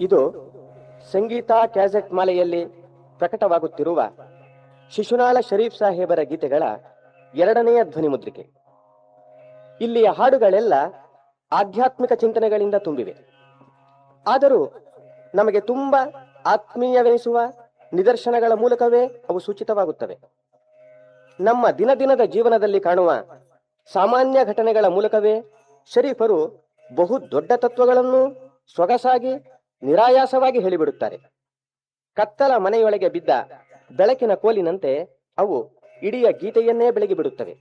ಇದು ಸಂಗೀತ ಕ್ಯಾಸೆಟ್ ಮಾಲೆಯಲ್ಲಿ ಪ್ರಕಟವಾಗುತ್ತಿರುವ ಶಿಶುನಾಳ ಶರೀಫ್ ಸಾಹೇಬರ ಗೀತೆಗಳ ಎರಡನೆಯ ಧ್ವನಿಮುದ್ರಿಕೆ. ಇಲ್ಲಿಯ ಹಾಡುಗಳೆಲ್ಲ ಆಧ್ಯಾತ್ಮಿಕ ಚಿಂತನೆಗಳಿಂದ ತುಂಬಿವೆ. ಆದರೂ ನಮಗೆ ತುಂಬ ಆತ್ಮೀಯವೆನಿಸುವ ನಿದರ್ಶನಗಳ ಮೂಲಕವೇ ಅವು ಸೂಚಿತವಾಗುತ್ತವೆ. ನಮ್ಮ ದಿನದಿನದ ಜೀವನದಲ್ಲಿ ಕಾಣುವ ಸಾಮಾನ್ಯ ಘಟನೆಗಳ ಮೂಲಕವೇ ಶರೀಫರು ಬಹು ದೊಡ್ಡ ತತ್ವಗಳನ್ನು ಸೊಗಸಾಗಿ ನಿರಾಯಾಸವಾಗಿ ಹೇಳಿಬಿಡುತ್ತಾರೆ. ಕತ್ತಲ ಮನೆಯೊಳಗೆ ಬಿದ್ದ ಬೆಳಕಿನ ಕೋಲಿನಂತೆ ಅವು ಇಡೀ ಗೀತೆಯನ್ನೇ ಬೆಳಗಿಬಿಡುತ್ತವೆ.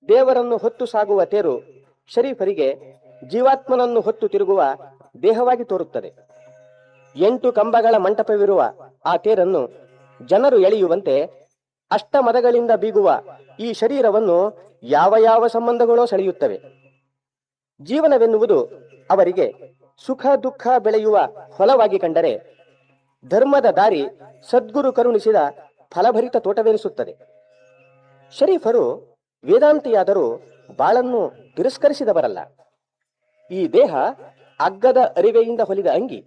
ದೇವರನ್ನು ಹೊತ್ತು ಸಾಗುವ ತೇರು ಶರೀಫರಿಗೆ ಜೀವಾತ್ಮನನ್ನು ಹೊತ್ತು ತಿರುಗುವ ದೇಹವಾಗಿ ತೋರುತ್ತದೆ. 8 ಕಂಬಗಳ ಮಂಟಪವಿರುವ ಆ ತೇರನ್ನು ಜನರು ಎಳೆಯುವಂತೆ ಅಷ್ಟಮದಗಳಿಂದ ಬೀಗುವ ಈ ಶರೀರವನ್ನು ಯಾವ ಯಾವ ಸಂಬಂಧಗಳೋ ಸೆಳೆಯುತ್ತವೆ. ಜೀವನವೆನ್ನುವುದು ಅವರಿಗೆ ಸುಖ ದುಃಖ ಬೆಳೆಯುವ ಹೊಲವಾಗಿ ಕಂಡರೆ, ಧರ್ಮದ ದಾರಿ ಸದ್ಗುರು ಕರುಣಿಸಿದ ಫಲಭರಿತ ತೋಟವೆನಿಸುತ್ತದೆ. ಶರೀಫರು ವೇದಾಂತಿಯಾದರೂ ಬಾಳನ್ನು ತಿರಸ್ಕರಿಸಿದವರಲ್ಲ. ಈ ದೇಹ ಅಗ್ಗದ ಅರಿವೆಯಿಂದ ಹೊಲಿದ ಅಂಗಿ,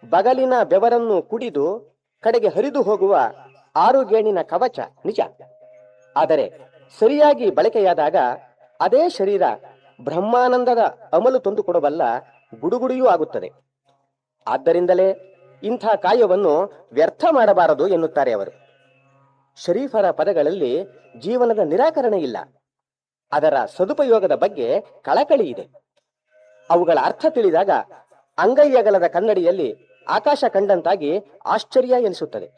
ಬಗಲಿನ ಬೆವರನ್ನು ಕುಡಿದು ಕಡೆಗೆ ಹರಿದು ಹೋಗುವ 6 ಗೇಣಿನ ಕವಚ ನಿಜ. ಆದರೆ ಸರಿಯಾಗಿ ಬಳಕೆಯಾದಾಗ ಅದೇ ಶರೀರ ಬ್ರಹ್ಮಾನಂದದ ಅಮಲು ತಂದುಕೊಡಬಲ್ಲ ಗುಡುಗುಡಿಯೂ ಆಗುತ್ತದೆ. ಆದ್ದರಿಂದಲೇ ಇಂಥ ಕಾಯವನ್ನು ವ್ಯರ್ಥ ಮಾಡಬಾರದು ಎನ್ನುತ್ತಾರೆ ಅವರು. ಶರೀಫರ ಪದಗಳಲ್ಲಿ ಜೀವನದ ನಿರಾಕರಣೆ ಇಲ್ಲ, ಅದರ ಸದುಪಯೋಗದ ಬಗ್ಗೆ ಕಳಕಳಿ ಇದೆ. ಅವುಗಳ ಅರ್ಥ ತಿಳಿದಾಗ ಅಂಗೈಯಗಲದ ಕನ್ನಡಿಯಲ್ಲಿ ಆಕಾಶ ಕಂಡಂತಾಗಿ ಆಶ್ಚರ್ಯ ಎನಿಸುತ್ತದೆ.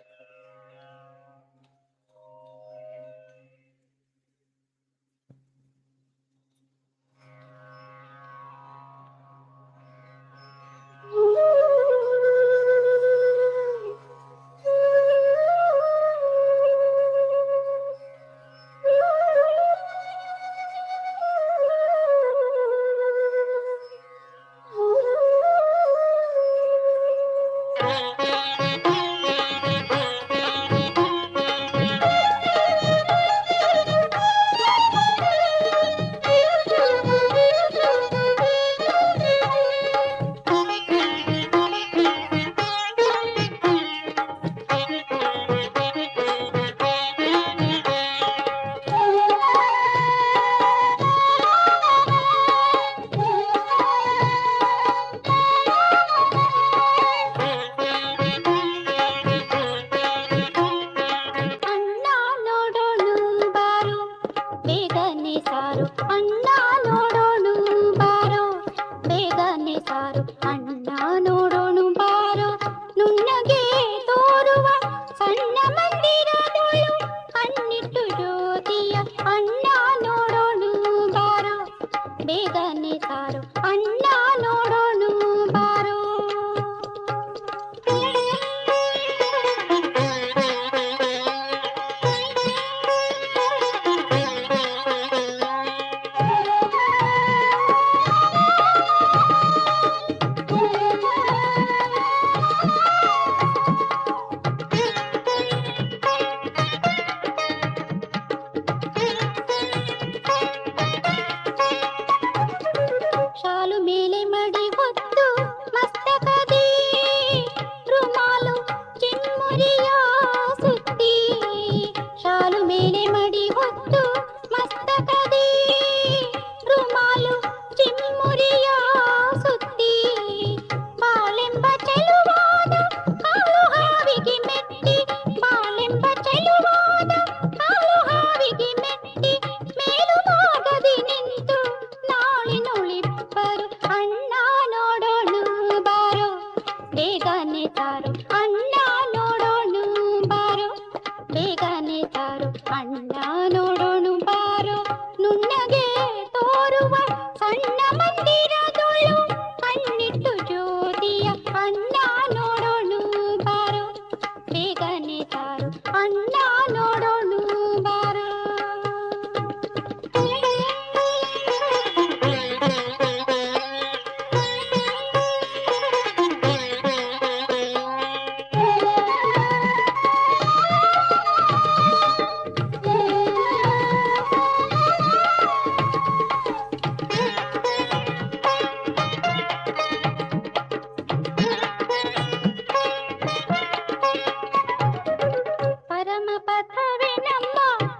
ಪಥವೇ ನಮ್ಮ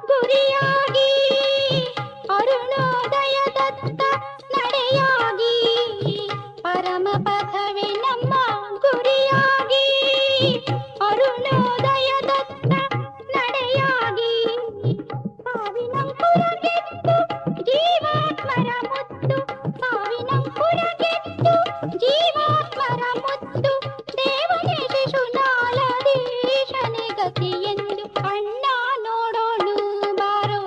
ಗುರಿಯಾಗಿ ಅರುಣೋದಯದತ್ತ ನಡೆಯಾಗಿ ಪರಮ ಪಥವೇ ನಮ್ಮ ಗುರಿಯಾಗಿ ಅರುಣೋದಯದತ್ತ ನಡೆಯಾಗಿ ಸಾವಿನಂಕುರ ಗೆದ್ದು ಜೀವಾತ್ಮರ ಮುತ್ತು ಸಾವಿನಂಕುರ ಗೆದ್ದು ಜೀವಾತ್ಮರ ಮುತ್ತು ದೇವನೇ ಶಿಶುನಾಳದೀಶನೆ ಗತಿಯೆಂದು ಅಣ್ಣ ನೋಡೋಣು ಬಾರೋ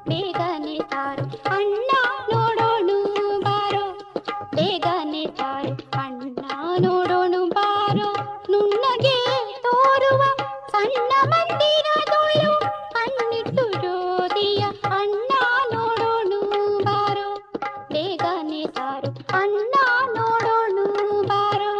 ಬೇಗನೆ ತಾರು ಅಣ್ಣ ನೋಡೋಣು ಬಾರೋ ಬೇಗನೆ ತಾರು ಅಣ್ಣ ನೋಡೋಣು ಬಾರೋ ನುಣ್ಣಗೆ ತೋರುವ ಸಣ್ಣ ಮಂದಿರದೊಳು ಕಣ್ಣಿಟ್ಟು ಜ್ಯೋತಿಯ ಅಣ್ಣ ನೋಡೋಣು ಬಾರೋ ಬೇಗನೆ ತಾರು ಅಣ್ಣ ನೋಡೋಣು ಬಾರೋ.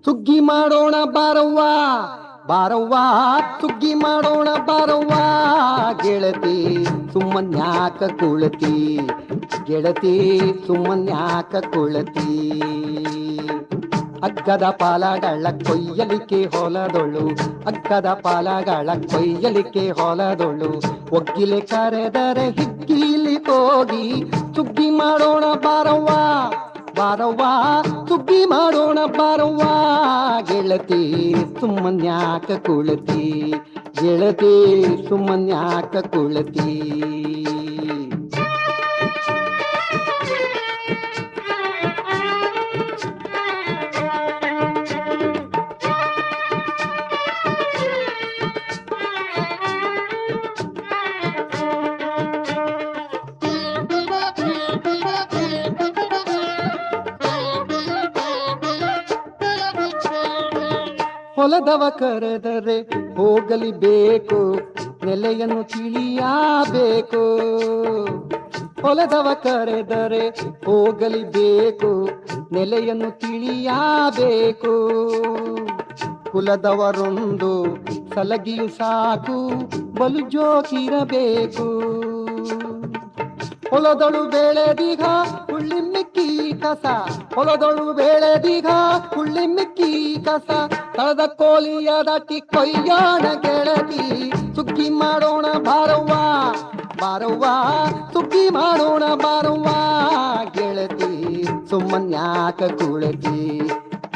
ಸುಗ್ಗಿ ಮಾಡೋಣ ಬಾರವ್ವ ಬಾರವ್ವ ಸುಗ್ಗಿ ಮಾಡೋಣ ಬಾರವ್ವ ಗೆಳತಿ ಸುಮ್ಮನ್ಯಾಕ ಕುಳತಿ ಗೆಳತಿ ಸುಮ್ಮನ್ಯಾಕ ಕುಳತಿ ಅಗ್ಗದ ಪಾಲಗಳ ಕೊಯ್ಯಲಿಕ್ಕೆ ಹೊಲದೊಳು ಅಗ್ಗದ ಪಾಲಗಳ ಕೊಯ್ಯಲಿಕ್ಕೆ ಹೊಲದೊಳು ಒಗ್ಗಿಲೆ ಕರೆದರೆ ಹಿಗ್ಗಿಲಿ ಹೋಗಿ ಸುಗ್ಗಿ ಮಾಡೋಣ ಬಾರವ್ವ ಬಾರವ್ವ ಸುಗ್ಗಿ ಮಾಡೋಣ ಬಾರವ್ವ ಗೆಳತಿ ಸುಮ್ಮನ್ಯಾಕ ಕುಳತಿ ಗೆಳತಿ ಸುಮ್ಮನ್ಯಾಕ ಕುಳತಿ. ಹೊಲದವ ಕರೆದರೆ ಹೋಗಲಿ ಬೇಕು ನೆಲೆಯನ್ನು ತಿಳಿಯಬೇಕು ಹೊಲದವ ಕರೆದರೆ ಹೋಗಲಿ ಬೇಕು ನೆಲೆಯನ್ನು ತಿಳಿಯಬೇಕು ಕುಲದವರೊಂದು ಸಲಗಿಯು ಸಾಕು ಬಲು ಜೋಕಿರಬೇಕು ಹೊಲದಳು ಬೆಳೆದಿಗ ಹುಳ್ಳಿ ಮಿಕ್ಕಿ ಕಸ ಹೊಲದಳು ಬೆಳೆದಿಗ ಹುಳ್ಳಿ ಮಿಕ್ಕಿ ಕಸ ತಳದ ಕೋಲಿಯ ದಟ್ಟಿ ಕೊಯ್ಯೋಣ ಗೆಳತಿ ಸುಗ್ಗಿ ಮಾಡೋಣ ಬಾರವ್ವ ಬಾರವ್ವ ಸುಗ್ಗಿ ಮಾಡೋಣ ಬಾರವ್ವ ಗೆಳತಿ ಸುಮ್ಮನ್ಯಾಕ ಕುಳತಿ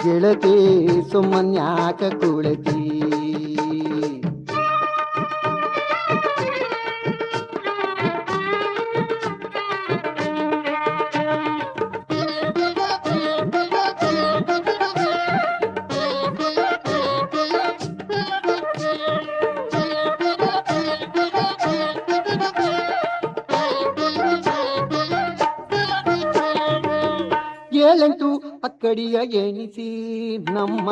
ಗೆಳತಿ ಸುಮ್ಮನ್ಯಾಕ ಕುಳತಿ. ಏಳೆಂಟು ಅಕ್ಕಡಿಯ ಎಣಿಸಿ ನಮ್ಮ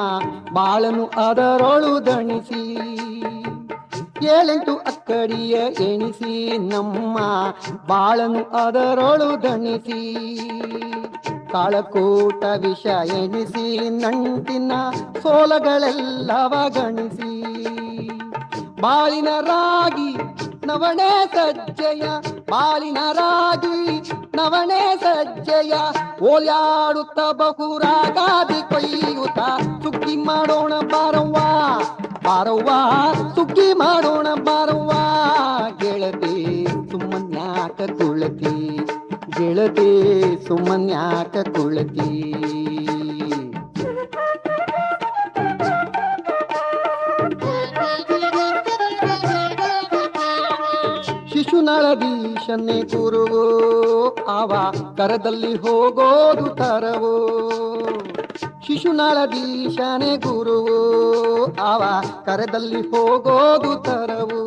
ಬಾಳನು ಅದರೊಳು ದಣಿಸಿ ಏಳೆಂಟು ಅಕ್ಕಡಿಯ ಎಣಿಸಿ ನಮ್ಮ ಬಾಳನು ಅದರೊಳು ದಣಿಸಿ ಕಾಳಕೂಟ ವಿಷ ಎಣಿಸಿ ನಂಟಿನ ಸೋಲಗಳೆಲ್ಲವ ಗಣಿಸಿ ಬಾಳಿನ ರಾಗಿ ನವಣೆ ಸಜ್ಜಯ ಬಾಳಿನ ರಾಗಿ ನವಣೆ ಸಜ್ಜಯ ಓಲ್ಯಾಡುತ್ತ ಬಹುರಾಗಾದಿ ಕೊಯ್ಯುತ್ತ ಸುಗ್ಗಿ ಮಾಡೋಣ ಬಾರವ್ವ ಬಾರವ್ವ ಸುಗ್ಗಿ ಮಾಡೋಣ ಬಾರವ್ವ ಗೆಳತಿ ಸುಮ್ಮನ್ಯಾಕ ಕುಳತಿ ಗೆಳತಿ ಸುಮ್ಮನ್ಯಾಕ ಕುಳತಿ. ಶಿಶುನಾಳದೀಶನ್ನೇ ಗುರುವು ಅವ ಕರದಲ್ಲಿ ಹೋಗೋದು ತರವು ಶಿಶುನಾಳದೀಶನೇ ಗುರುವು ಅವ ಕರದಲ್ಲಿ ಹೋಗೋದು ತರವು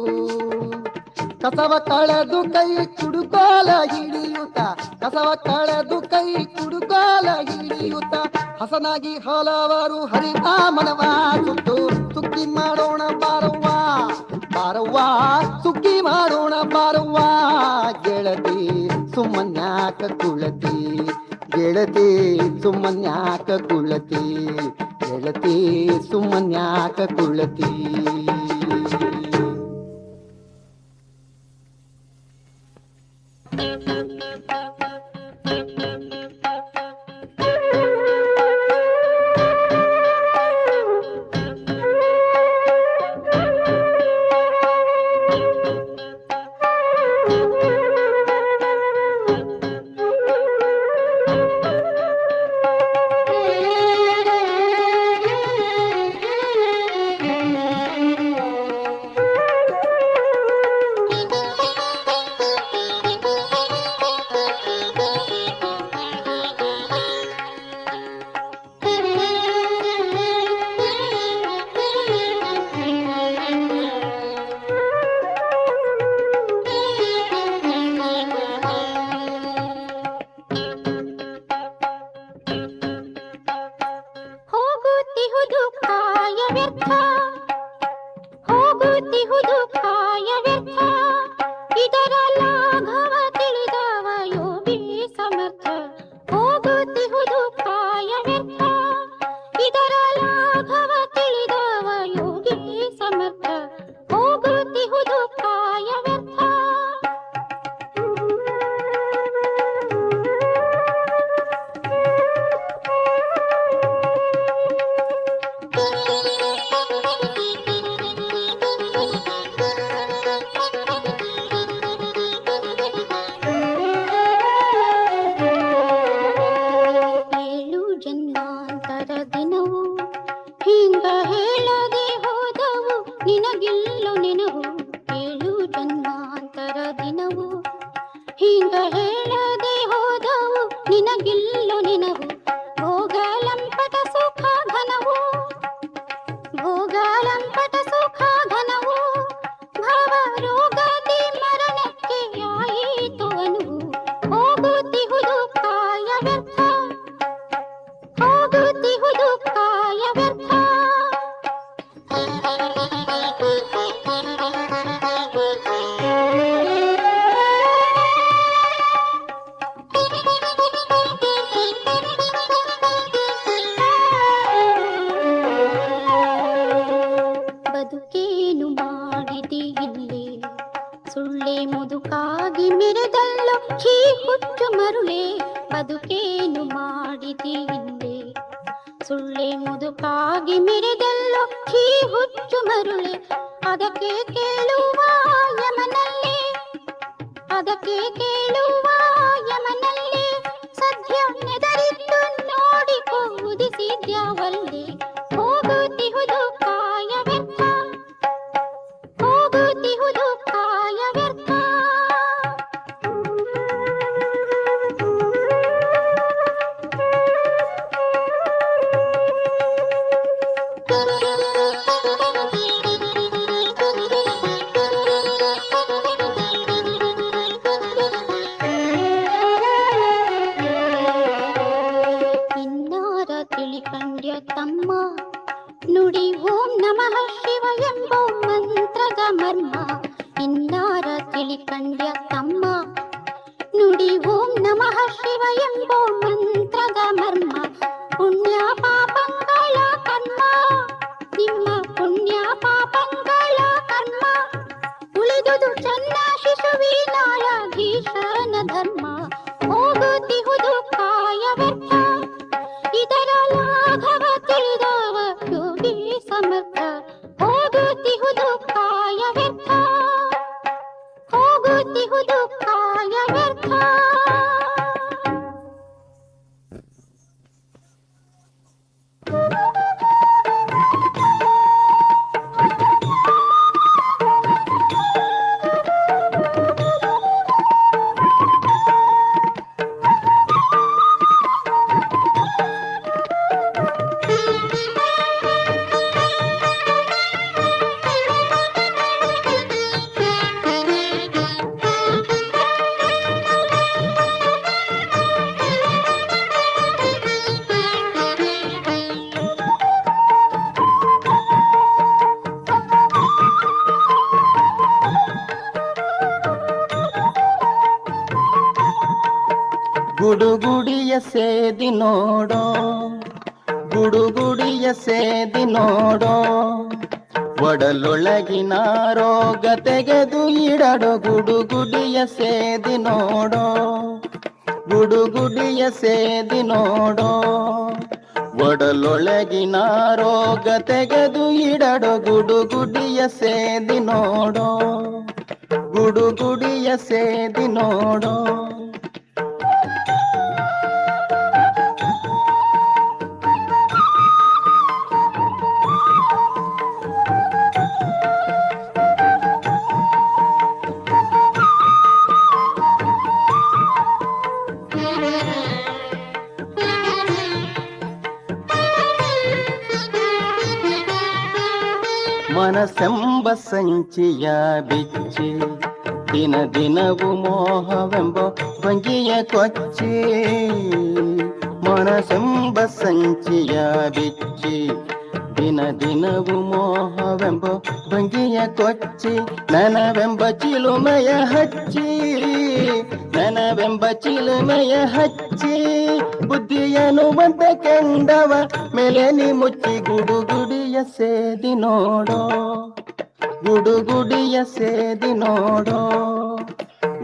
ಕಸವ ಕಳೆದು ಕೈ ಕುಡುಕೋಲ ಹಿಡಿಯುತ್ತ ಕಸವ ಕಳೆದು ಕೈ ಕುಡುಕೋಲ ಹಿಡಿಯುತ್ತ ಹಸನಾಗಿ ಹಲವರು ಹರಿನಾಮನವ ಸುತ್ತು ಸುಕ್ಕಿ ಮಾಡೋಣ ಬಾರವ್ವ ಬಾರವ್ವ ಸುಕ್ಕಿ ಮಾಡೋಣ ಬಾರವ್ವ ಗೆಳತಿ ಸುಮ್ಮನ್ಯಾಕ ಕುಳತಿ ಗೆಳತಿ ಸುಮ್ಮನ್ಯಾಕ ಕುಳತಿ ಗೆಳತಿ ಸುಮ್ಮನ್ಯಾಕ ಕುಳತಿ. ಸೇದಿ ನೋಡೋ ಗುಡುಗುಡಿಯ ಸೇದಿ ನೋಡೋ ಒಡಲೊಳಗಿನ ರೋಗ ತೆಗೆದು ಇಡಡೋ ಗುಡುಗುಡಿಯ ಸೇದಿ ನೋಡೋ ಗುಡುಗುಡಿಯ ಸೇದಿ ನೋಡೋ ಒಡಲೊಳಗಿನ ರೋಗ ತೆಗೆದು ಇಡಡೋ ಗುಡುಗುಡಿಯ ಸೇದಿ ನೋಡೋ ಗುಡುಗುಡಿಯ ಸೇದಿ ನೋಡೋ ಮನಸ್ಸೆಂಬ ಸಂಚಿಯ ಬಿಚ್ಚಿ ದಿನ ದಿನವೂ ಮೋಹವೆಂಬ ಭಂಗಿಯ ಕೊಚ್ಚಿ ಮನಸ್ಸೆಂಬ ಸಂಚಿಯ ಬಿಚ್ಚಿ ದಿನ ದಿನವೂ ಮೋಹವೆಂಬ ಭಂಗಿಯ ಕೊಚ್ಚಿ ನನವೆಂಬ ಚಿಲುಮೆಯ ಹಚ್ಚಿ ನನವೆಂಬ ಚಿಲುಮೆಯ ಹಚ್ಚಿ ಬುದ್ಧಿಯನು ಬಂದ ಕೆಂಡವ ಮೇಲೆ ನೀ ಮುಚ್ಚಿ ಗುಡುಗುಡಿಯ ಸೇದಿ ನೋಡೋ ಗುಡುಗುಡಿಯ ಸೇದಿ ನೋಡೋ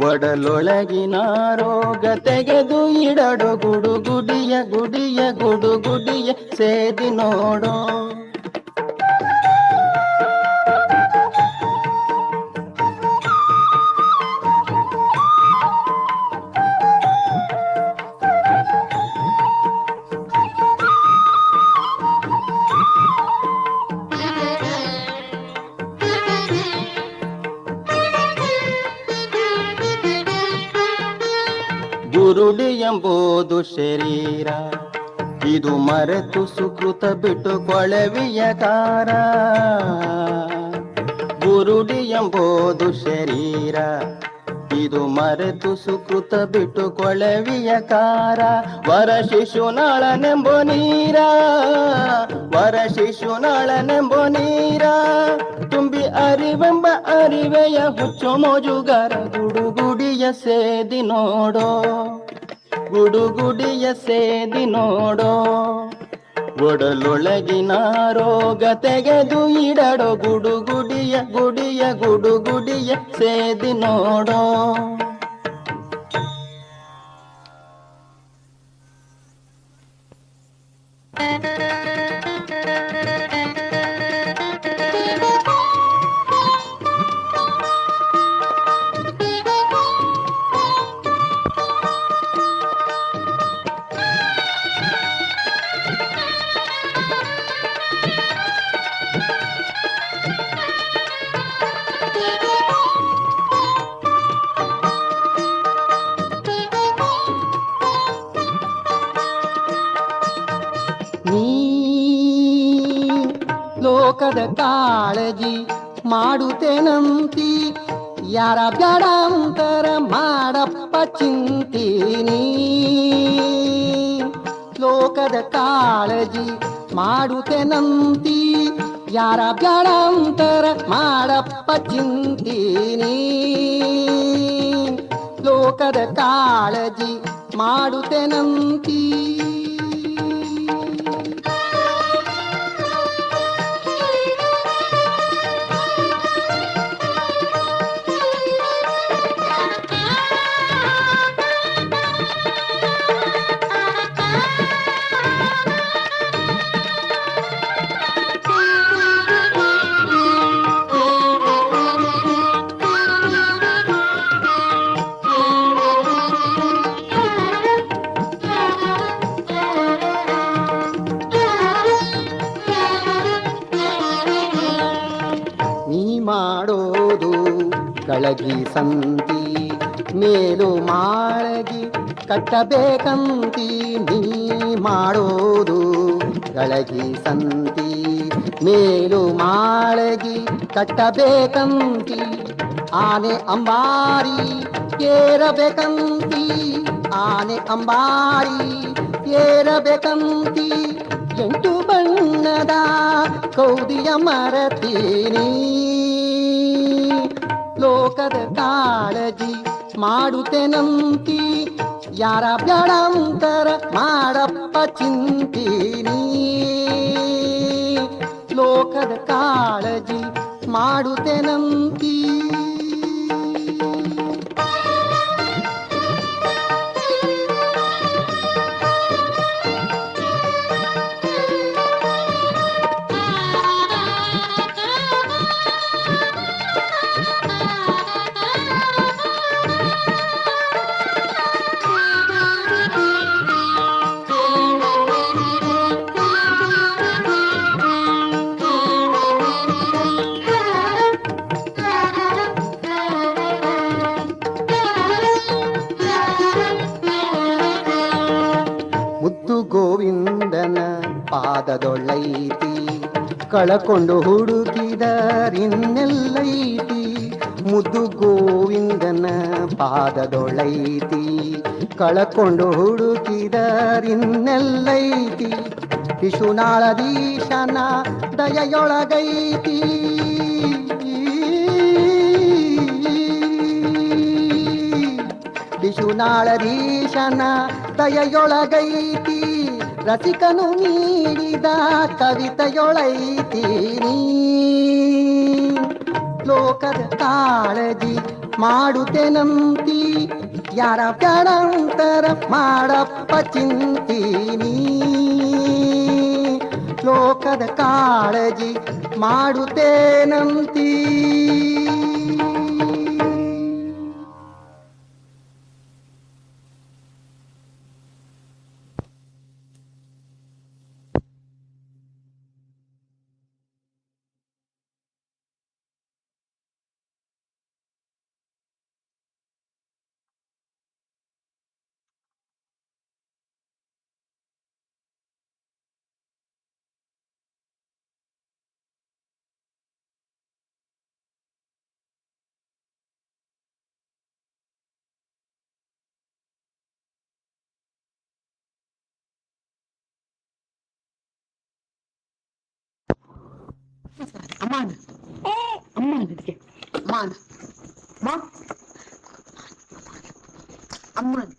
ಒಡಲೊಳಗಿನ ರೋಗ ತೆಗೆದು ಇಡಡೋ ಗುಡುಗುಡಿಯ ಗುಡುಗುಡಿಯ ಸೇದಿ ನೋಡೋ ಗುರುಡಿ ಎಂಬುದು ಶರೀರ ಇದು ಮರೆತು ಸುಕೃತ ಬಿಟ್ಟು ಕೊಳವಿಯ ಕಾರ ಗುರುಡಿ ಎಂಬುದು ಶರೀರ ಇದು ಮರೆತು ಸುಕೃತ ಬಿಟ್ಟು ಕೊಳವಿಯ ಕಾರ ವರ ಶಿಶುನಾಳನೆಂಬೋ ನೀರ ವರ ಶಿಶುನಾಳನೆಂಬೋ ನೀರ ತುಂಬಿ ಅರಿವೆಂಬ ಅರಿವೆಯ ಹುಚ್ಚು ಮೋಜುಗಾರ ಗುಡುಗುಡಿಯ ಸೇದಿ ನೋಡೋ ಗುಡುಗುಡಿಯ ಸೇದಿ ನೋಡೋ ಒಡಲೊಳಗಿನ ರೋಗ ತೆಗೆದು ಇಡಡೋ ಗುಡುಗುಡಿಯ ಗುಡುಗುಡಿಯ ಸೇದಿ ನೋಡೋ ಲೋಕದ ಕಾಳಜಿ ಮಾಡುತ್ತೇನಂತಿ ಯಾರ ಬ್ಯಾಡಂತರ ಮಾಡಪ್ಪ ಚಿಂತೀನಿ ಲೋಕದ ಕಾಳಜಿ ಮಾಡುತ್ತೇನಂತಿ ಯಾರ ಬ್ಯಾಡಂತರ ಮಾಡಪ್ಪ ಚಿಂತೀನಿ ಲೋಕದ ಕಾಳಜಿ ಮಾಡುತ್ತೇನಂತಿ ಮಾಡೋದು ಕಳಗಿ ಸಂತಿ ಮೇಲು ಮಾಳಗಿ ಕಟ್ಟಬೇಕಂತಿ ನೀ ಮಾಡೋದು ಕಳಗಿ ಸಂತಿ ಮೇಲು ಮಾಳಗಿ ಕಟ್ಟಬೇಕಂತಿ ಆನೆ ಅಂಬಾರಿ ಏರಬೇಕಂತಿ ಆನೆ ಅಂಬಾರಿ ಏರಬೇಕಂತಿ 8 ಬಣ್ಣದ ಕೌದಿಯ ಮರತೀನಿ ಲೋಕದ ಕಾಳಜಿ ಮಾಡುತ್ತೇನಂತಿ ಯಾರ ಬ್ಯಾಡಂತರ ಮಾಡಪ್ಪ ಚಿಂತೀನಿ ಲೋಕದ ಕಾಳಜಿ ಮಾಡುತ್ತೇನಂತೀ ಮುದ್ದು ಗೋವಿಂದನ ಪಾದದೊಳ್ಳೈತಿ ಕಳಕೊಂಡು ಹುಡುಕಿದರಿನ್ನೆಲ್ಲೈತಿ ಮುದ್ದು ಗೋವಿಂದನ ಪಾದದೊಳ್ಳೈತಿ ಕಳಕೊಂಡು ಹುಡುಕಿದರಿನ್ನೆಲ್ಲೈತಿ ಶಿಶುನಾಳದೀಶನ ದಯೆಯೊಳಗೈತಿ ಶಿಶುನಾಳದೀಶನ ದಯೆಯೊಳಗೈತಿ ರಸಿಕನು ನೀಡಿದ ಕವಿತೆಯೊಳೈತಿ ನೀ ಲೋಕದ ಕಾಳಜಿ ಮಾಡುತ್ತೇನಂತಿ ಯಾರ ಪ್ಯಾಡಂತರ ಮಾಡಪ್ಪ ಚಿಂತೀನಿ ಲೋಕದ ಕಾಳಜಿ ಮಾಡುತ್ತೇನಂತೀ ಅಮ್ಮಾನ ಅಮ್ಮನ ಇದಕ್ಕೆ ಅಮ್ಮಾನ ಅಮ್ಮನ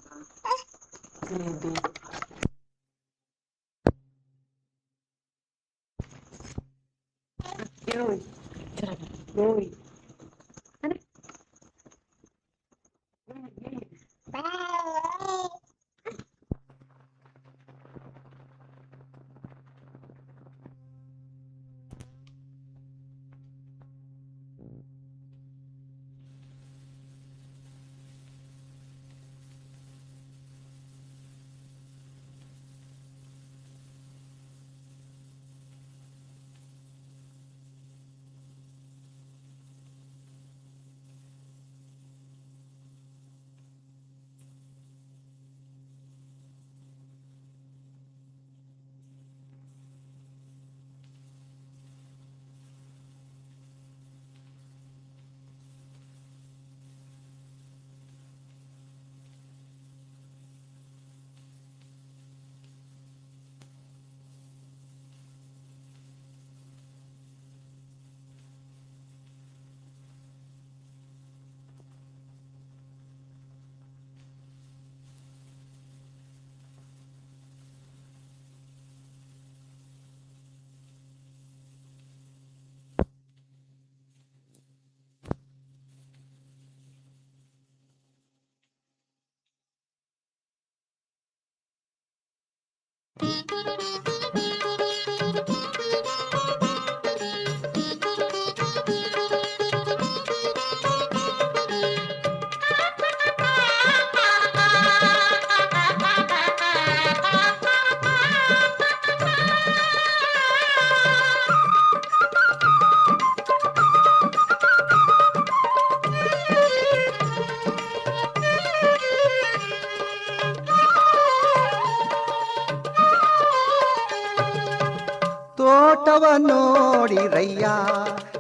ತೋಟವ ನೋಡಿರಯ್ಯ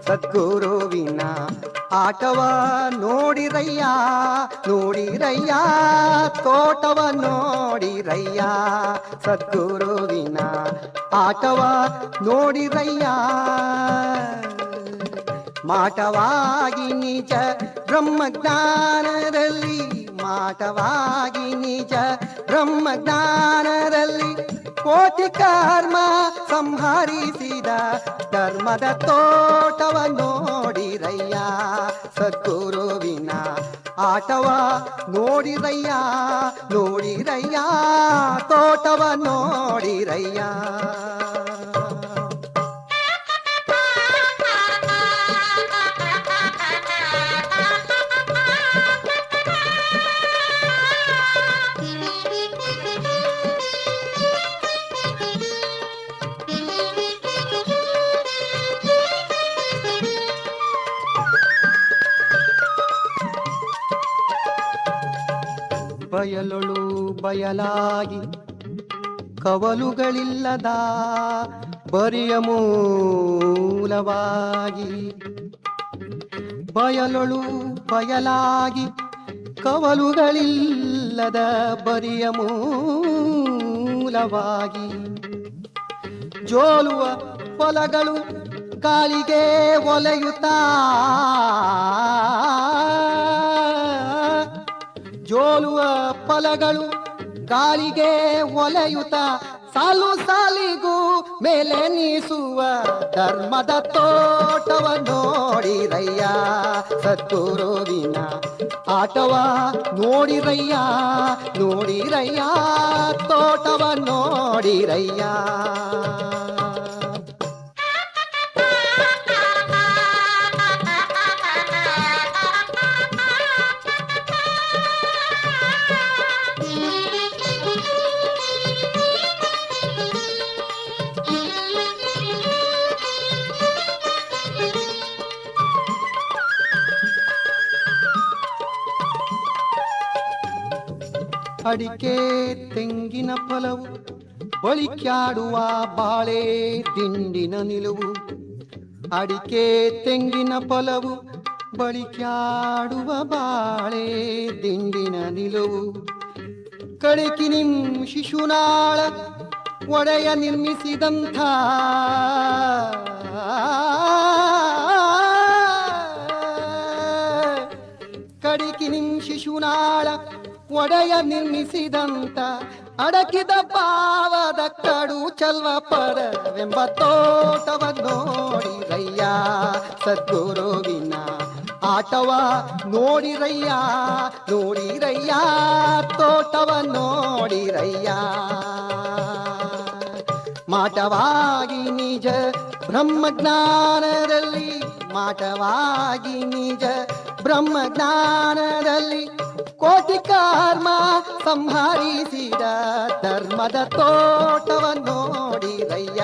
ಸದ್ಗುರುವಿನ ಆಟವ ನೋಡಿರಯ್ಯ ನೋಡಿರಯ್ಯ ತೋಟವ ನೋಡಿರಯ್ಯ ಸದ್ಗುರುವಿನ ಆಟವ ನೋಡಿರಯ್ಯ ಮಾಟವಾಗಿ ನಿಜ ಬ್ರಹ್ಮಜ್ಞಾನದಲ್ಲಿ ಮಾಟವಾಗಿ ನಿಜ ಬ್ರಹ್ಮಜ್ಞಾನದಲ್ಲಿ ಕೋಟಿ ಕರ್ಮ ಸಂಹರಿಸಿದ ಧರ್ಮದ ತೋಟವ ನೋಡಿರಯ್ಯ ಸದ್ಗುರುವಿನ ಆಟವ ನೋಡಿರಯ್ಯ ನೋಡಿರಯ್ಯ ತೋಟವ ನೋಡಿರಯ್ಯ ಬಯಲೊಳು ಬಯಲಾಗಿ ಕವಲುಗಳಿಲ್ಲದ ಬರಿಯ ಮೂಲವಾಗಿ ಬಯಲೊಳು ಬಯಲಾಗಿ ಕವಲುಗಳಿಲ್ಲದ ಬರಿಯ ಮೂಲವಾಗಿ ಜೋಲುವ ಹೊಲಗಳು ಗಾಳಿಗೆ ಒಲೆಯುತ್ತಾ ಜೋಲುವ ಫಲಗಳು ಗಾಳಿಗೆ ಒಲೆಯುತ ಸಾಲು ಸಾಲಿಗೂ ಮೇಲೆ ನೀಸುವ ಧರ್ಮದ ತೋಟವ ನೋಡಿರಯ್ಯ ಸದ್ಗುರುವಿನ ಆಟವ ನೋಡಿರಯ್ಯ ನೋಡಿರಯ್ಯ ತೋಟವ ನೋಡಿರಯ್ಯ ಅಡಿಕೆ ತೆಂಗಿನ ಫಲವು ಬಳಿಕ್ಯಾಡುವ ಬಾಳೆ ದಿಂಡಿನ ನಿಲುವು ಅಡಿಕೆ ತೆಂಗಿನ ಫಲವು ಬಳಿಕ್ಯಾಡುವ ಬಾಳೆ ದಿಂಡಿನ ನಿಲುವು ಕಡಕಿನಿಂ ಶಿಶುನಾಳ ಒಡೆಯ ನಿರ್ಮಿಸಿದಂಥ ಕಡಕಿನಿಂ ಶಿಶುನಾಳ ಒಡೆಯ ನಿರ್ಮಿಸಿದಂತ ಅಡಕಿದ ಪಾವದ ಕಡು ಚಲ್ವ ಪದವೆಂಬ ತೋಟವ ನೋಡಿರಯ್ಯ ಸದ್ಗುರುವಿನ ಆಟವ ನೋಡಿರಯ್ಯ ನೋಡಿರಯ್ಯ ತೋಟವ ನೋಡಿರಯ್ಯ ಮಾಟವಾಗಿ ನಿಜ ಬ್ರಹ್ಮಜ್ಞಾನದಲ್ಲಿ ಮಾಟವಾಗಿ ನಿಜ ಬ್ರಹ್ಮಜ್ಞಾನದಲ್ಲಿ ಕೋಟಿ ಕರ್ಮ ಸಂಹರಿಸಿದ ಧರ್ಮದ ತೋಟವ ನೋಡಿರಯ್ಯ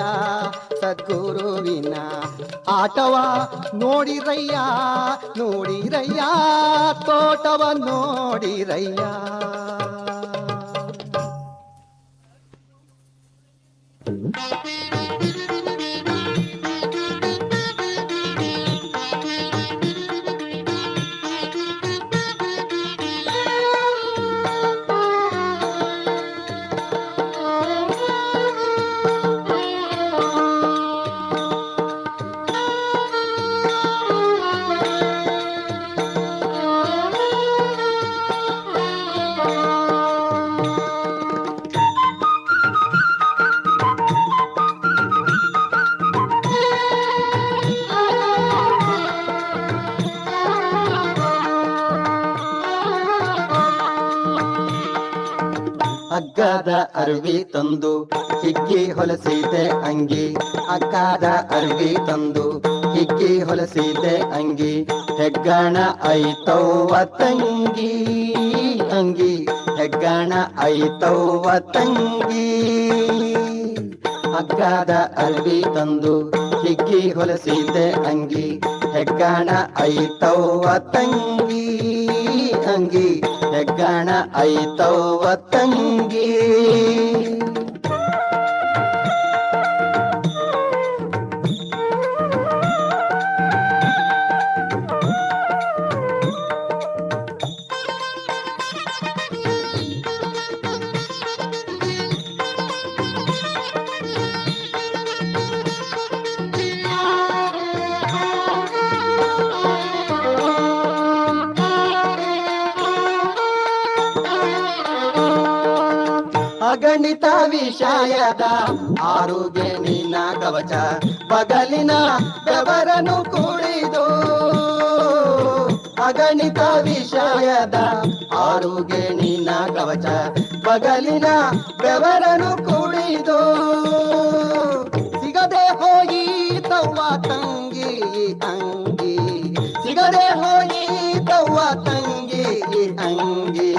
ಸದ್ಗುರುವಿನ ಆಟವ ನೋಡಿರಯ್ಯ ನೋಡಿರಯ್ಯ ತೋಟವ ನೋಡಿರಯ್ಯ ಅಗ್ಗದ ಅರ್ವಿ ತಂದು ಹಿಗ್ಗಿ ಹೊಲಸಿದೆ ಅಂಗಿ ಅಗ್ಗದ ಅರ್ವಿ ತಂದು ಹಿಗ್ಗಿ ಹೊಲಸಿದೆ ಅಂಗಿ ಹೆಗ್ಗಣ ಐತವ್ವ ತಂಗಿ ಅಂಗಿ ಹೆಗ್ಗಣ ಐತವ್ವ ತಂಗಿ ಅಗ್ಗದ ಅರ್ವಿ ತಂದು ಹಿಗ್ಗಿ ಹೊಲಸಿದೆ ಅಂಗಿ ಹೆಗ್ಗಣ ಐತವ್ವ ತಂಗಿ ಅಂಗಿ ಹೆಗ್ಗಣ ಐತವ್ವ ತಂಗಿ ಅಗಣಿತ ವಿಷಯದ ಆರುಗೆ ನಿನ್ನ ಕವಚ ಬಗಲಿನ ಬೆವರನು ಕುಡಿದು ಅಗಣಿತ ವಿಷಯದ ಆರುಗೆ ನಿನ್ನ ಕವಚ ಬಗಲಿನ ಬೆವರನು ಕುಡಿದು ಸಿಗದೆ ಹೋಯಿತವ್ವ ತಂಗಿ ಅಂಗಿ ಸಿಗದೆ ಹೋಯಿತವ್ವ ತಂಗಿ ಅಂಗಿ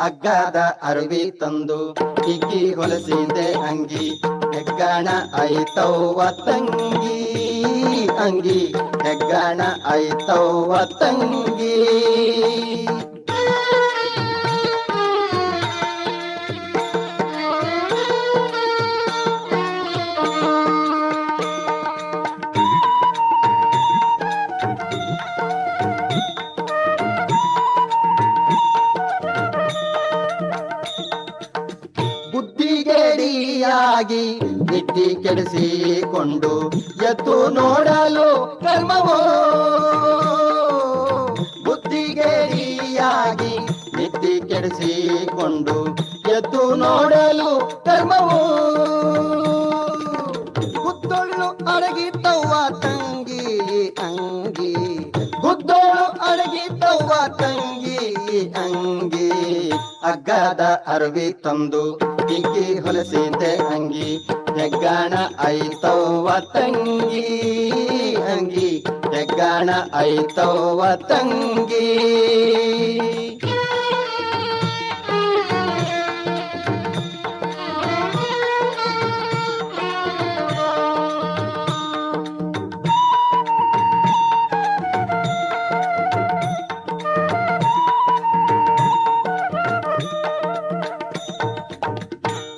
ಅಗ್ಗದ ಅರಿವಿ ತಂದು ಹಿಗ್ಗಿ ಹೊಲಸಿದೆ ಅಂಗಿ ಹೆಗ್ಗಣ ಐತವ್ವ ತಂಗಿ ಅಂಗಿ ಹೆಗ್ಗಣ ಐತವ್ವ ತಂಗಿ ಬುದ್ಧಿಗೇಡಿಯಾಗಿ ನಿದ್ದಿ ಕೆಡಿಸಿಕೊಂಡು ಎದ್ದು ನೋಡಲು ಕರ್ಮವೋ ಬುದ್ಧಿಗೇಡಿಯಾಗಿ ನಿದ್ದಿ ಕೆಡಿಸಿಕೊಂಡು ಎದ್ದು ನೋಡಲು ಕರ್ಮವೋ ಗುದ್ದೊಳ್ಳು ಅಡಗಿತವ್ವ ತಂಗಿ ಅಂಗಿ ಗುದ್ದೋಳು ಅಡಗಿತವ್ವ ತಂಗಿ ಅಂಗಿ ಅಗ್ಗದ ಅರಿವಿ ತಂದು ಹಿಗ್ಗಿ ಹೊಲಸಿದೆ ಅಂಗಿ ಹೆಗ್ಗಣ ಐತವ್ವ ತಂಗಿ ಅಂಗಿ ಹೆಗ್ಗಣ ಐತವ್ವ ತಂಗಿ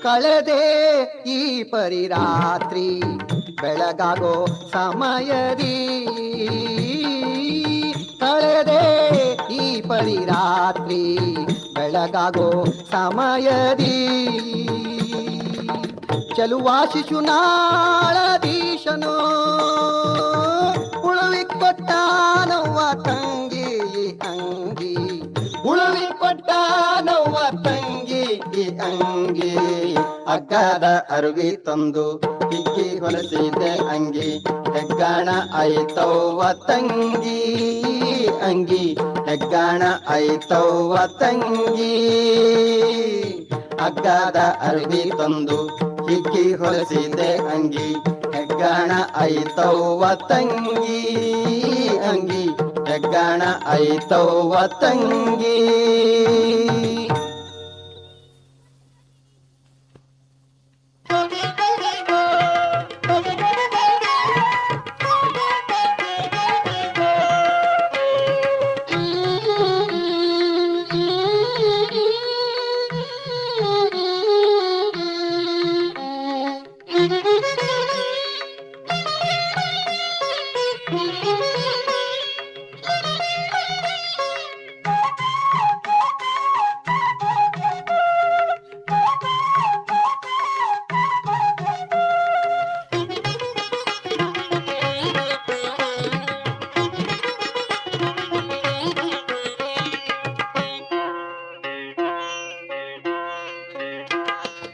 ಕಳೆದೆ ಈ ಪರಿರಾತ್ರಿ ಬೆಳಗಾಗೋ ಸಮಯದಿ ಕಳೆದೆ ಈ ಪರಿರಾತ್ರಿ ಬೆಳಗಾಗೋ ಸಮಯದಿ ಚಲುವ ಶಿಶುನಾಳದೀಶನು ಉಳುವಿ ಕೊಟ್ಟಾನವ್ವ ತಂಗಿ ಅಂಗಿ ಉಳುವಿ ಕೊಟ್ಟಾನವ್ವ ತಂಗಿ ಅಂಗಿ ಅಗ್ಗದ ಅರಿವಿ ತಂದು ಹಿಗ್ಗಿ ಹೊಲಸಿದೆ ಅಂಗಿ ಹೆಗ್ಗಣ ಐತವ್ವ ತಂಗಿ ಅಂಗಿ ಹೆಗ್ಗಣ ಐತವ್ವ ತಂಗಿ ಅಗ್ಗದ ಅರಿವಿ ತಂದು ಹಿಗ್ಗಿ ಹೊಲಸಿದೆ ಅಂಗಿ ಹೆಗ್ಗಣ ಐತವ್ವ ತಂಗಿ ಅಂಗಿ ಹೆಗ್ಗಣ ಐತವ್ವ ತಂಗಿ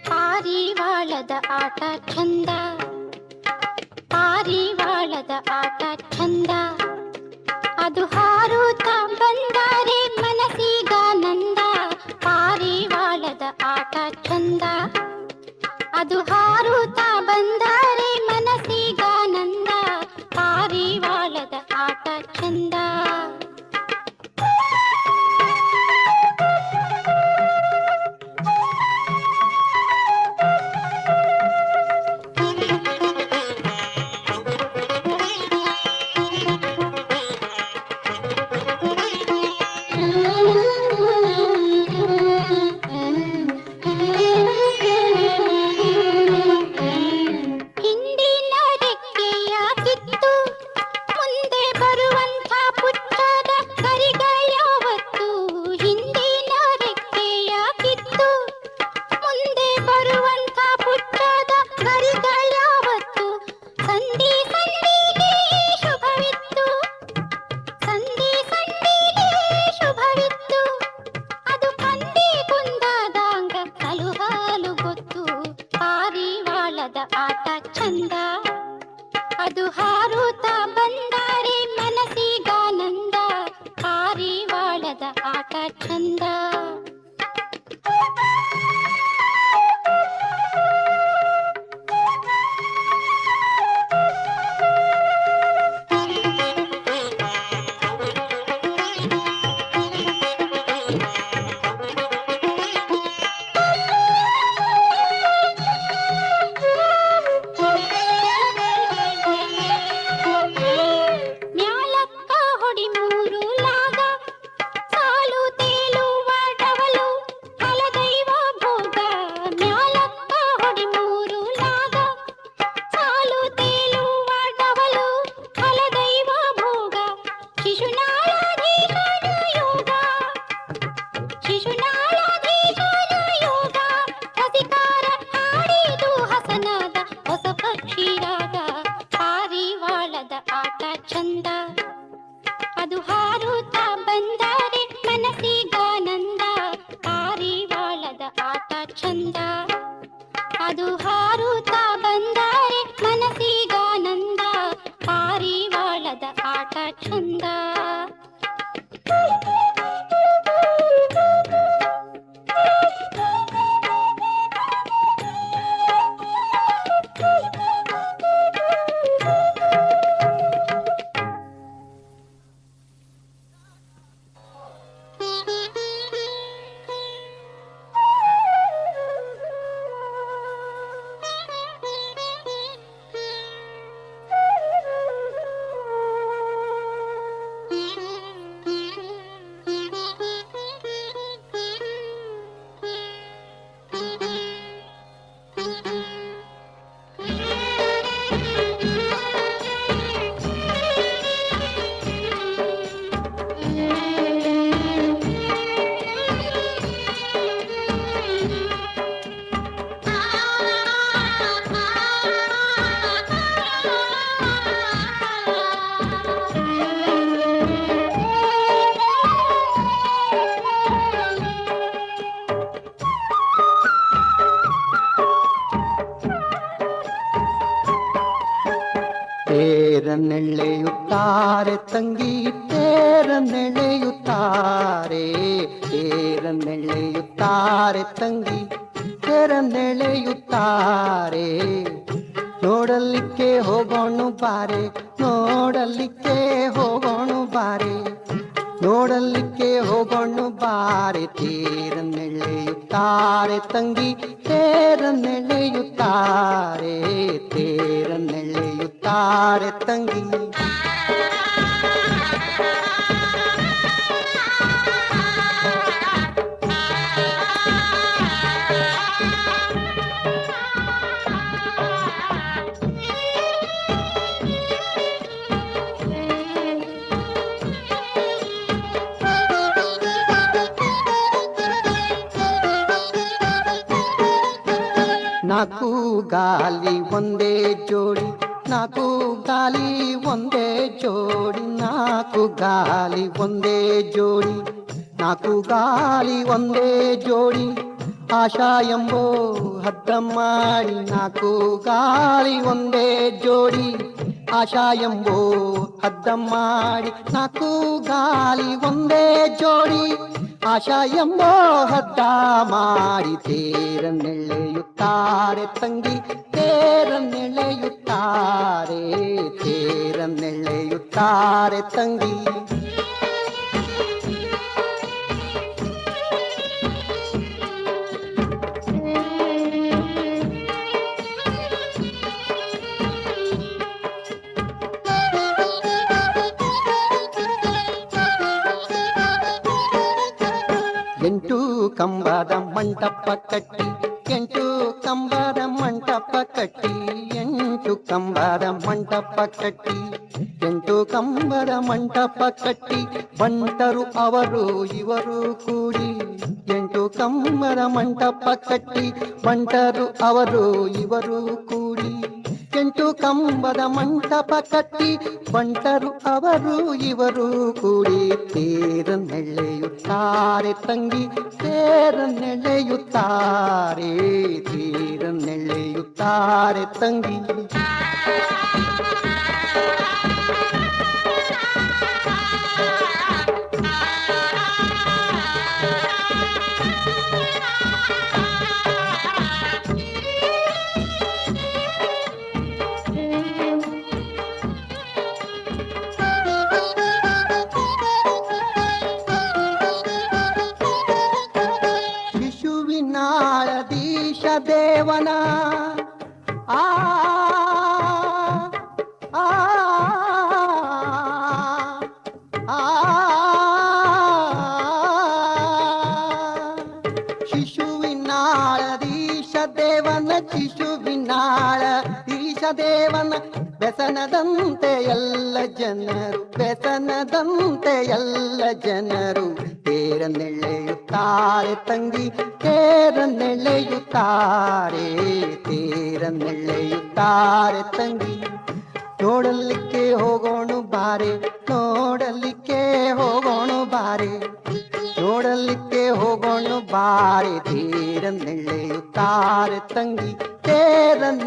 ಪಾರಿವಾಳದ ಆಟ ಚಂದ ಪಾರಿವಾಳದ ಆಟ ಚಂದ ಅದು ಹಾರುತ್ತ ಬಂದರೆ ಮನಸ್ಸಿಗಾನಂದ ಪಾರಿವಾಳದ ಆಟ ಚಂದ ಅದು ಹಾರುತ್ತ ಬಂದರೆ ಮನಸ್ಸಿಗಾನಂದ ಪಾರಿವಾಳದ ಆಟ ಚಂದ ಅದು ಹಾರುತ್ತಾ ಬಂದರೆ ಮನಸ್ಸಿಗಾನಂದ, ಪಾರಿವಾಳದ ಆಟ ಚಂದ. ಮ್ಯಾಲಕ್ಕ ಹೊಡಿ ಮೂರು ಲಾಗ, ಸಾಲು ತೇಲುವ ಡವಲು ಫಲದೈವ ಭೋಗ. ಮ್ಯಾಲಕ್ಕ ಹೊಡಿ ಮೂರು ಲಾಗ, ಸಾಲು ತೇಲುವ ಡವಲು ಫಲದೈವ ಭೋಗ. ಶಿಶುನಾಳಾಧೀಶನ ಯೋಗ, ಶಿಶುನಾಳಾಧೀಶನ ಯೋಗ. ರಸಿಕಾರ ಹಾಡಿದು ಹಸನಾದ ಹೊಸ ಪಕ್ಷಿರಾಗ, ಪಾರಿವಾಳದ ಆಟ ಚಂದ. ಅದು ಹಾರುತ್ತಾ ಬಂದರೆ ಮನಸ್ಸಿಗಾನಂದ, ಪಾರಿವಾಳದ ಆಟ ಚಂದ. ಅದು ಹಾರುತ್ತಾ ಬಂದರೆ ಮನಸ್ಸಿಗಾನಂದ, ಪಾರಿವಾಳದ ಆಟ ಚಂದ. ತೇರನ್ನೆಳೆಯುತ್ತಾರೆ ತಂಗಿ, ತೇರನ್ನೆಳೆಯುತ್ತಾರೆ. ತೇರನ್ನೆಳೆಯುತ್ತಾರೆ ತಂಗಿ, ತೇರನ್ನೆಳೆಯುತ್ತಾರೆ. ನೋಡಲಿಕ್ಕೆ ಹೋಗೋಣ ಬಾರೆ, ನೋಡಲಿಕ್ಕೆ ಹೋಗೋಣ ಬಾರೆ, ನೋಡಲಿಕ್ಕೆ ಹೋಗೋಣ ಬಾರೆ. ತೇರನ್ನೆಳೆಯುತ್ತಾರೆ ತಂಗಿ, ತೇರನ್ನೆಳೆಯುತ್ತಾರೆ. ತೇರನ್ನೆಳೆಯುತ್ತಾರೆ ತಂಗಿ. ನಾಲ್ಕು ಗಾಲಿ ಒಂದೇ ಜೋಡಿ, ನಾಲ್ಕು ಗಾಲಿ ಒಂದೇ ಜೋಡಿ, ನಾಲ್ಕು ಗಾಲಿ ಒಂದೇ ಜೋಡಿ, ನಾಲ್ಕು ಗಾಲಿ ಒಂದೇ ಜೋಡಿ. ಆಶಾ ಎಂಬೋ ಹದ್ದ ಮಾಡಿ, ನಾಲ್ಕು ಗಾಲಿ ಒಂದೇ ಜೋಡಿ. ಆಶಾ ಎಂಬೋ ಹದ್ದ ಮಾಡಿ, ನಾಲ್ಕು ಗಾಲಿ ಒಂದೇ ಜೋಡಿ. ಆಶಾ ಎಂಬೋ ಹದ್ದ ಮಾಡಿ. ತೇರನ್ನೆಳೆಯುತ್ತಾರೆ ತಂಗಿ, ತೇರನ್ನೆಳೆಯುತ್ತಾರೆ. ತೇರನ್ನೆಳೆಯುತ್ತಾರೆ ತಂಗಿ. ಎಂಟು ಕಂಬದ ಮಂಟಪ ಕಟ್ಟಿ, ಎಂಟು ಕಂಬದ ಮಂಟಪ ಕಟ್ಟಿ, ಎಂಟು ಕಂಬದ ಮಂಟಪ ಕಟ್ಟಿ, ಎಂಟು ಕಂಬದ ಮಂಟಪ ಕಟ್ಟಿ. ಬಂಟರು ಅವರು ಇವರು ಕೂಡಿ, ಎಂಟು ಕಂಬದ ಮಂಟಪ ಕಟ್ಟಿ. ಬಂಟರು ಅವರು ಇವರು ಕೂಡಿ, ಎಂಟು ಕಂಬದ ಮಂಟಪ ಕಟ್ಟಿ. ಬಂಟರು ಅವರು ಇವರು ಕೂಡಿ. ತೇರನ್ನೆಳೆಯುತ್ತಾರೆ ತಂಗಿ, ತೇರನ್ನೆಳೆಯುತ್ತಾರೆ. ತೇರನ್ನೆಳೆಯುತ್ತಾರೆ ತಂಗಿ. ದೇವನ ಆ ಆ ಆ ಶಿಶುವಿನಾಳದೀಶ ದೇವನ ಶಿಶುವಿನಾಳದೀಶ ದೇವನ ವ್ಯಸನದಂತೆ ಎಲ್ಲ ಜನರು ವ್ಯಸನದಂತೆ ಎಲ್ಲ ಜನರು ತೇರನ್ನೆಳೆಯುತ್ತಾರೆ ತಂಗಿ ತೇರನ್ನೆಳೆಯುತ್ತಾರೆ ತೇರನ್ನೆಳೆಯುತ್ತಾರೆ ತಂಗಿ ನೋಡಲಿಕ್ಕೆ ಹೋಗೋಣ ಬಾರೆ ನೋಡಲಿಕ್ಕೆ ಹೋಗೋಣ ಬಾರೆ ನೋಡಲಿಕ್ಕೆ ಹೋಗೋಣ ಬಾರೆ ತೇರನ್ನೆಳೆಯುತ್ತಾರೆ ತಂಗಿ ತೇರನ್ನೆಳೆಯುತ್ತಾರೆ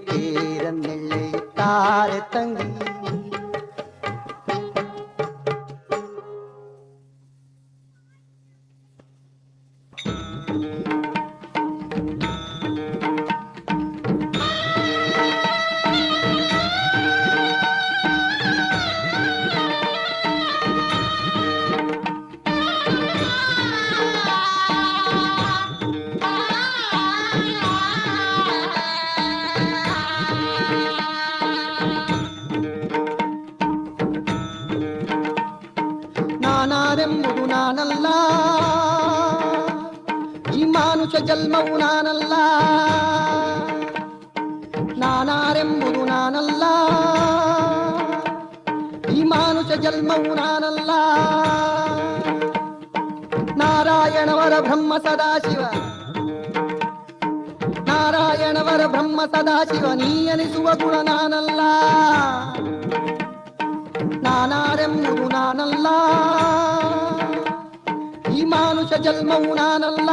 ತೇರನ್ನೆಳೆಯುತ್ತಾರೆ ತಂಗಿ. ನಾನಾರೆಂಬುದು ನಾನಲ್ಲ ಈ ಮಾನುಷ ಜನ್ಮವು ನಾನಲ್ಲ ನಾನಾರೆಂಬುದು ನಾನಲ್ಲ ಈ ಮಾನುಷ ಜನ್ಮವು ನಾನಲ್ಲ ನಾರಾಯಣವರ ಬ್ರಹ್ಮ ಸದಾಶಿವ ನಾರಾಯಣವರ ಬ್ರಹ್ಮ ಸದಾಶಿವ ನೀ ಅನಿಸುವ ಗುಣ ನಾನಲ್ಲ ನಾನಾರೆಂಬುದು ನಾನಲ್ಲ ಈ ಮಾನುಷ ಜನ್ಮವು ನಾನಲ್ಲ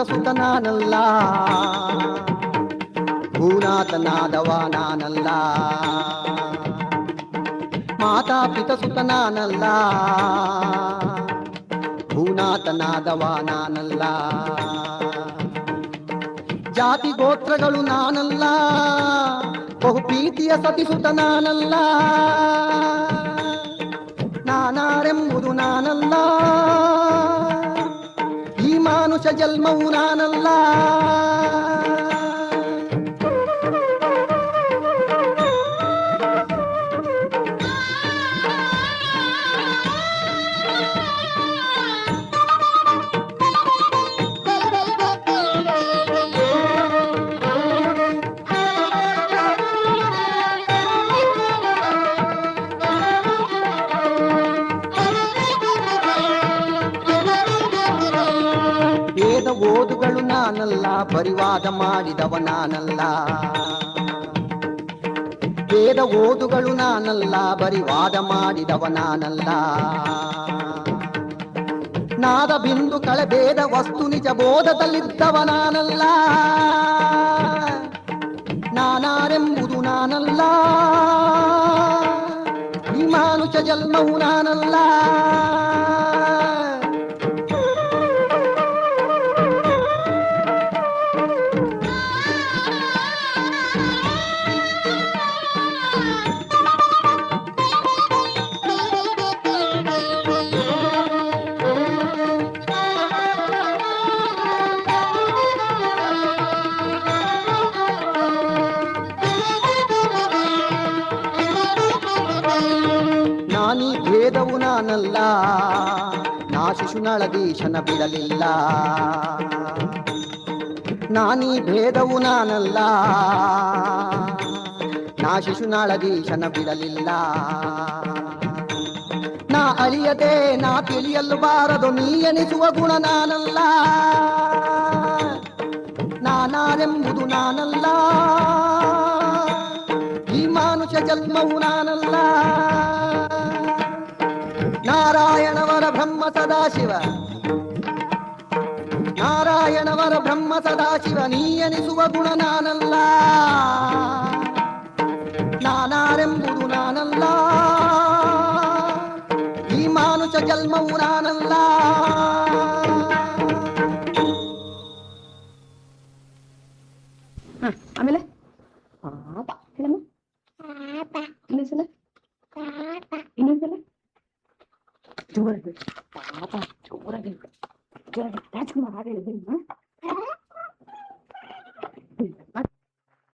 ಸುತ ನಾನಲ್ಲ ಭೂನಾಥನಾದವ ನಾನಲ್ಲ ಮಾತಾ ಪಿತ ಸುತ ನಾನಲ್ಲ ಭೂನಾಥನಾದವ ನಾನಲ್ಲ ಜಾತಿ ಗೋತ್ರಗಳು ನಾನಲ್ಲ ಬಹು ಪ್ರೀತಿಯ ಸತಿಸುತ ನಾನಲ್ಲ ನಾನಾರೆಂಬುದು ನಾನಲ್ಲ ಈ ಮಾನುಷ ಜನ್ಮವು ನಾನಲ್ಲ ಓದುಗಳು ನಾನಲ್ಲ ಪರಿವಾದ ಮಾಡಿದವ ನಾನಲ್ಲ ವೇದ ಓದುಗಳು ನಾನಲ್ಲ ಬರಿವಾದ ಮಾಡಿದವ ನಾನಲ್ಲ ನಾದ ಬಿಂದು ಕಳೆಬೇದ ವಸ್ತು ನಿಜ ಬೋಧದಲ್ಲಿದ್ದವ ನಾನಲ್ಲ ನಾನಾರೆಂಬುದು ನಾನಲ್ಲ ಈ ಮಾನುಷ ಜನ್ಮವು ನಾನಲ್ಲ ನಾನೀ ಭೇದವು ನಾನಲ್ಲ ನಾ ಶಿಶುನಾಳದೀಶನ ಬಿಡಲಿಲ್ಲ ನಾನೀ ಭೇದವು ನಾನಲ್ಲ ನಾ ಶಿಶುನಾಳದೀಶನ ಬಿಡಲಿಲ್ಲ ನಾ ಅಳಿಯದೆ ನಾ ತಿಳಿಯಲು ಬಾರದು ನೀ ಎನಿಸುವ ಗುಣ ನಾನಲ್ಲ ನಾನಾರೆಂಬುದು ನಾನಲ್ಲ ಈ ಮಾನುಷ ಜನ್ಮವು ನಾನಲ್ಲ ನಾರಾಯಣವರ ಬ್ರಹ್ಮ ಸದಾಶಿವ ನಾರಾಯಣ ನಾರಾಯಣವರ ಬ್ರಹ್ಮ ಸದಾಶಿವ ನೀ ಎನಿಸುವ ಗುಣ ನಾನಲ್ಲ, ನಾನಾರೆಂಬುದು ನಾನಲ್ಲ, ಈ ಮಾನುಷ ಜನ್ಮವು ನಾನಲ್ಲ. ಆಮೇಲೆ ಪಾಪ ಹೇಳಮ್ಮ, ಇನ್ನೊಂದ್ಸಲ ಇನ್ನೊಂದ್ಸಲ ಜೋರಾಗಿ ಪಾಪ ಜೋರಾಗಿ ಜೋರಾಗಿ ರಾಜ್ಕುಮಾರ್ ಹಾಡು ಹೇಳಿದ್ದೀನಿ.